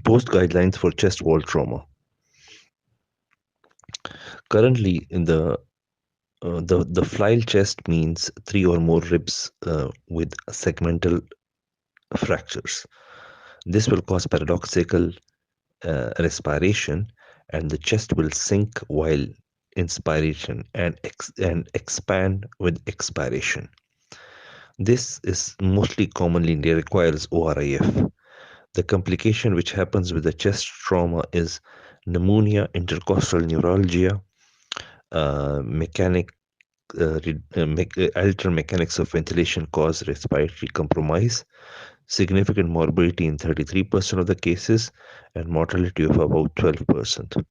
Post guidelines for chest wall trauma. Currently, in the flail chest means three or more ribs with segmental fractures. This will cause paradoxical respiration, and the chest will sink while inspiration and expand with expiration. This is mostly commonly requires ORIF. The complication which happens with the chest trauma is pneumonia, intercostal neuralgia, mechanic altered mechanics of ventilation cause respiratory compromise, significant morbidity in 33% of the cases, and mortality of about 12%.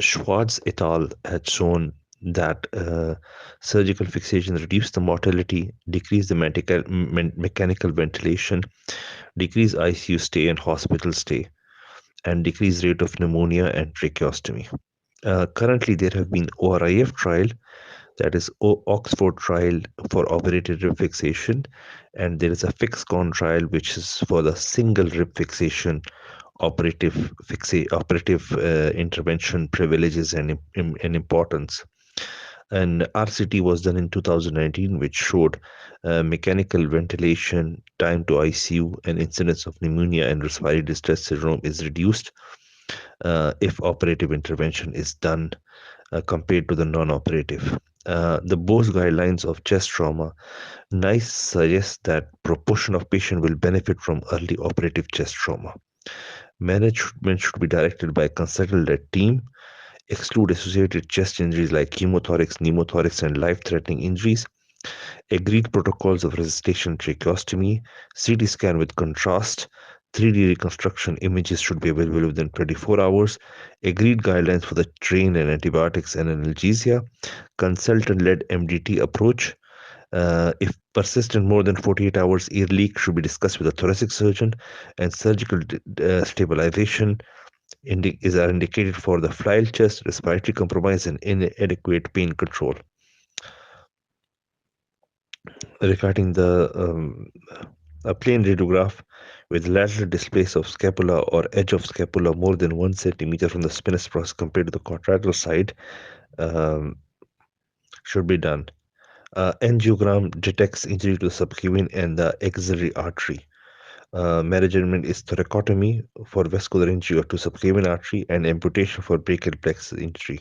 Schwartz et al. Had shown that surgical fixation reduced the mortality, decreased the mechanical ventilation, decreased ICU stay and hospital stay, and decreased rate of pneumonia and tracheostomy. Currently, there have been ORIF trial, that is Oxford trial for operated rib fixation, and there is a FixCon trial which is for the single rib fixation operative intervention privileges and importance. And RCT was done in 2019, which showed mechanical ventilation, time to ICU, and incidence of pneumonia and respiratory distress syndrome is reduced if operative intervention is done compared to the non-operative. The BOAST guidelines of chest trauma NICE suggests that proportion of patient will benefit from early operative chest trauma. Management should be directed by a consultant-led team, exclude associated chest injuries like chemothorax, pneumothorax, and life-threatening injuries, agreed protocols of resuscitation tracheostomy, CT scan with contrast, 3D reconstruction images should be available within 24 hours, agreed guidelines for the train and antibiotics and analgesia, consultant-led MDT approach. If persistent more than 48 hours, ear leak should be discussed with a thoracic surgeon, and surgical stabilization are indicated for the flail chest, respiratory compromise, and inadequate pain control. Regarding a plain radiograph with lateral displace of scapula or edge of scapula more than 1 centimeter from the spinous process compared to the contralateral side should be done. Angiogram detects injury to the subclavian and the axillary artery. Management is thoracotomy for vascular injury to subclavian artery and amputation for brachial plexus injury.